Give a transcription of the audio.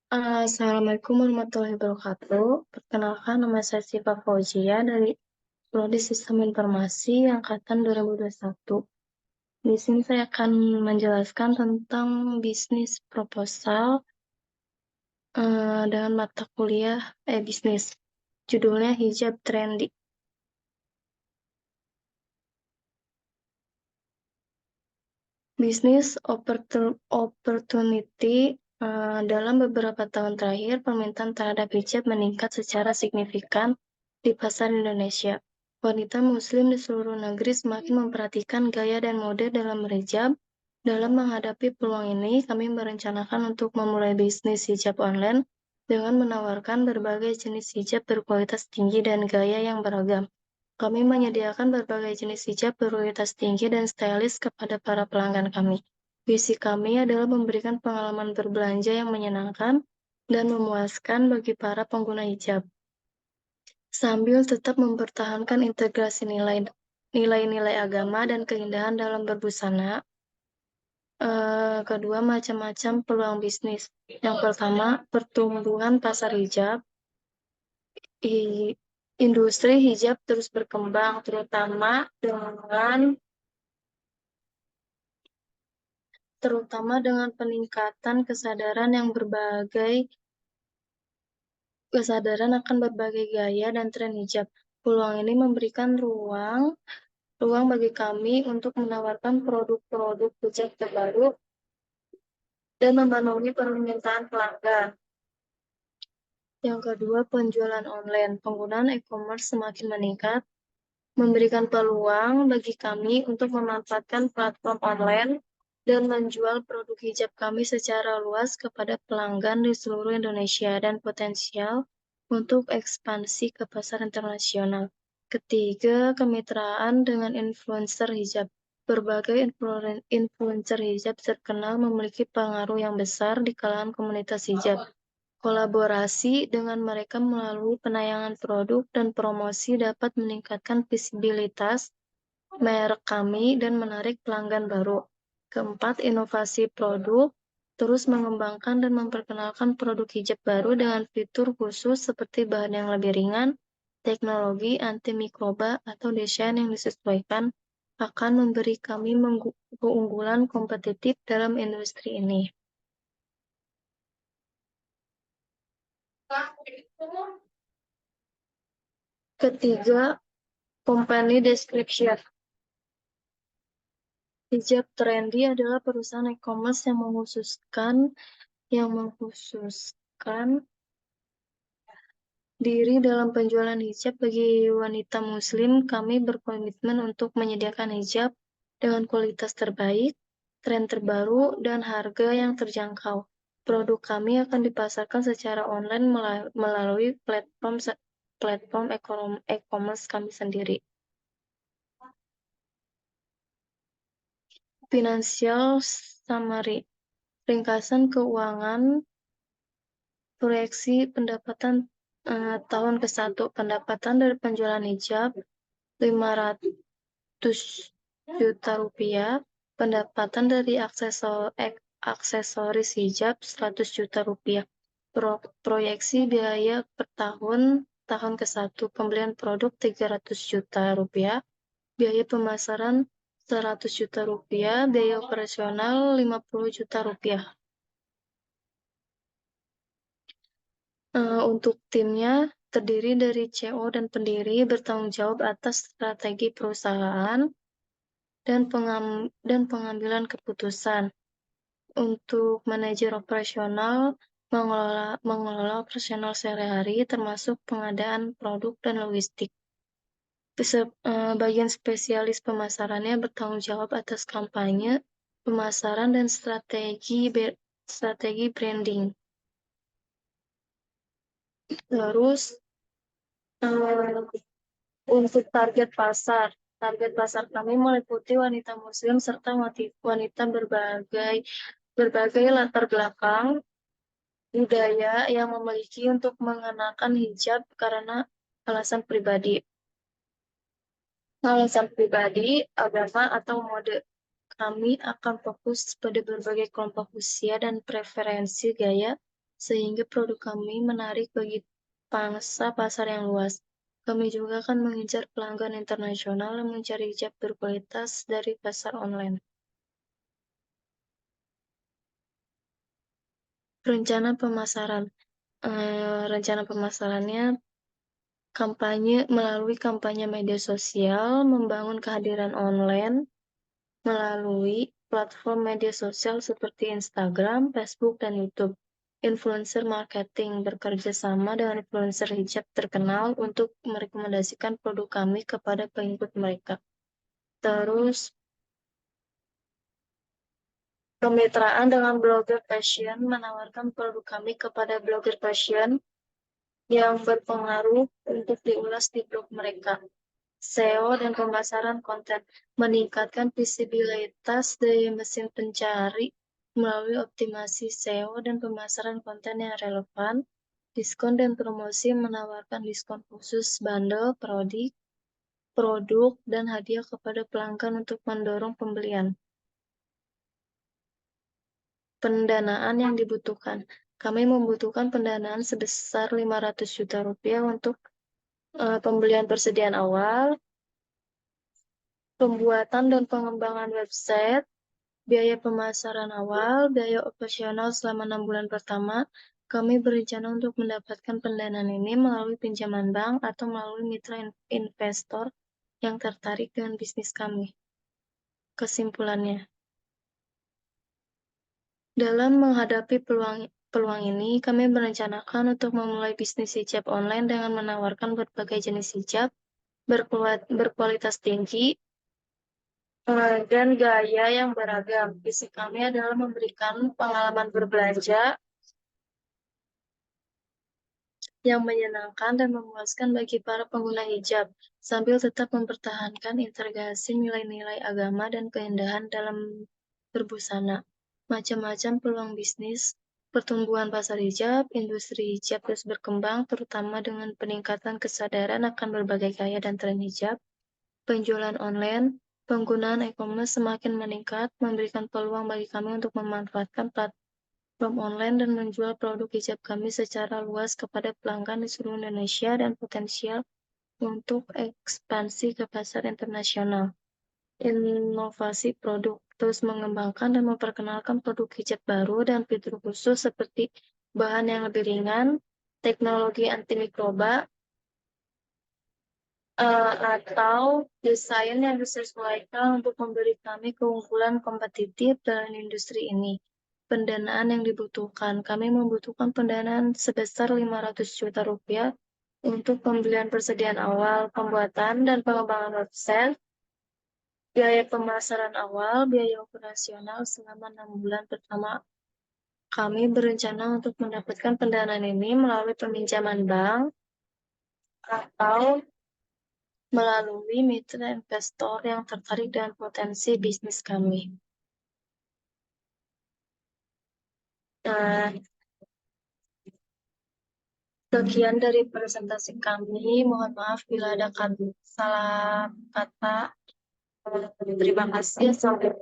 Assalamualaikum warahmatullahi wabarakatuh. Perkenalkan, nama saya Siva Fauzia dari Prodi Sistem Informasi Angkatan 2021. Di sini saya akan menjelaskan tentang bisnis proposal dengan mata kuliah bisnis. Judulnya Hijab Trendy. Bisnis opportunity. Dalam beberapa tahun terakhir, permintaan terhadap hijab meningkat secara signifikan di pasar Indonesia. Wanita Muslim di seluruh negeri semakin memperhatikan gaya dan mode dalam berhijab. Dalam menghadapi peluang ini, kami merencanakan untuk memulai bisnis hijab online dengan menawarkan berbagai jenis hijab berkualitas tinggi dan gaya yang beragam. Kami menyediakan berbagai jenis hijab berkualitas tinggi dan stylish kepada para pelanggan kami. Visi kami adalah memberikan pengalaman berbelanja yang menyenangkan dan memuaskan bagi para pengguna hijab, sambil tetap mempertahankan integrasi nilai-nilai agama dan keindahan dalam berbusana. Kedua, macam-macam peluang bisnis. Yang pertama, pertumbuhan pasar hijab. Industri hijab terus berkembang, terutama dengan peningkatan kesadaran akan berbagai gaya dan tren hijab. Peluang ini memberikan ruang bagi kami untuk menawarkan produk-produk hijab terbaru dan memenuhi permintaan pelanggan. Yang kedua, penjualan online. Penggunaan e-commerce semakin meningkat, memberikan peluang bagi kami untuk memanfaatkan platform online dan menjual produk hijab kami secara luas kepada pelanggan di seluruh Indonesia dan potensial untuk ekspansi ke pasar internasional. Ketiga, kemitraan dengan influencer hijab. Berbagai influencer hijab terkenal memiliki pengaruh yang besar di kalangan komunitas hijab. Kolaborasi dengan mereka melalui penayangan produk dan promosi dapat meningkatkan visibilitas merek kami dan menarik pelanggan baru. Keempat, inovasi produk. Terus mengembangkan dan memperkenalkan produk hijab baru dengan fitur khusus seperti bahan yang lebih ringan, teknologi antimikroba, atau desain yang disesuaikan akan memberi kami keunggulan kompetitif dalam industri ini. Ketiga, company description. Hijab Trendy adalah perusahaan e-commerce yang mengkhususkan diri dalam penjualan hijab bagi wanita muslim. Kami berkomitmen untuk menyediakan hijab dengan kualitas terbaik, tren terbaru, dan harga yang terjangkau. Produk kami akan dipasarkan secara online melalui platform e-commerce kami sendiri. Financial summary. Ringkasan keuangan proyeksi pendapatan tahun ke-1. Pendapatan dari penjualan hijab 500 juta rupiah. Pendapatan dari aksesoris hijab 100 juta rupiah. Proyeksi biaya per tahun ke-1. Pembelian produk 300 juta rupiah. Biaya pemasaran 100 juta rupiah. Biaya operasional 50 juta rupiah. Untuk timnya terdiri dari CO dan pendiri bertanggung jawab atas strategi perusahaan dan pengambilan keputusan. Untuk manajer operasional mengelola operasional sehari-hari termasuk pengadaan produk dan logistik. Bagian spesialis pemasarannya bertanggung jawab atas kampanye, pemasaran, dan strategi branding. Terus untuk target pasar kami meliputi wanita muslim serta wanita berbagai latar belakang budaya yang memiliki untuk mengenakan hijab karena alasan pribadi, agama, atau mode. Kami akan fokus pada berbagai kelompok usia dan preferensi gaya sehingga produk kami menarik bagi pangsa pasar yang luas. Kami juga akan mengincar pelanggan internasional yang mencari hijab berkualitas dari pasar online. Rencana pemasaran. Rencana pemasarannya melalui kampanye media sosial, membangun kehadiran online melalui platform media sosial seperti Instagram, Facebook, dan YouTube. Influencer marketing bekerja sama dengan influencer hijab terkenal untuk merekomendasikan produk kami kepada pengikut mereka. Terus, kemitraan dengan blogger fashion menawarkan produk kami kepada blogger fashion yang berpengaruh untuk diulas di blog mereka. SEO dan pemasaran konten meningkatkan visibilitas dari mesin pencari melalui optimasi SEO dan pemasaran konten yang relevan. Diskon dan promosi menawarkan diskon khusus bundle produk dan hadiah kepada pelanggan untuk mendorong pembelian. Pendanaan yang dibutuhkan. Kami membutuhkan pendanaan sebesar 500 juta rupiah untuk pembelian persediaan awal, pembuatan dan pengembangan website, biaya pemasaran awal, biaya operasional selama 6 bulan pertama. Kami berencana untuk mendapatkan pendanaan ini melalui pinjaman bank atau melalui mitra investor yang tertarik dengan bisnis kami. Kesimpulannya, dalam menghadapi peluang ini, kami merencanakan untuk memulai bisnis hijab online dengan menawarkan berbagai jenis hijab berkualitas tinggi dan gaya yang beragam. Visi kami adalah memberikan pengalaman berbelanja yang menyenangkan dan memuaskan bagi para pengguna hijab, sambil tetap mempertahankan integrasi nilai-nilai agama dan keindahan dalam berbusana. Macam-macam peluang bisnis, pertumbuhan pasar hijab, industri hijab terus berkembang, terutama dengan peningkatan kesadaran akan berbagai gaya dan tren hijab, penjualan online, penggunaan e-commerce semakin meningkat, memberikan peluang bagi kami untuk memanfaatkan platform online dan menjual produk hijab kami secara luas kepada pelanggan di seluruh Indonesia dan potensial untuk ekspansi ke pasar internasional. Inovasi produk, terus mengembangkan dan memperkenalkan produk hijab baru dan fitur khusus seperti bahan yang lebih ringan, teknologi antimikroba, atau desain yang disesuaikan untuk memberi kami keunggulan kompetitif dalam industri ini. Pendanaan yang dibutuhkan. Kami membutuhkan pendanaan sebesar 500 juta rupiah untuk pembelian persediaan awal, pembuatan dan pengembangan website, biaya pemasaran awal, biaya operasional selama 6 bulan pertama. Kami berencana untuk mendapatkan pendanaan ini melalui peminjaman bank atau melalui mitra investor yang tertarik dengan potensi bisnis kami. Nah, sekian dari presentasi kami. Mohon maaf bila ada salah kata. Terima kasih. Sampai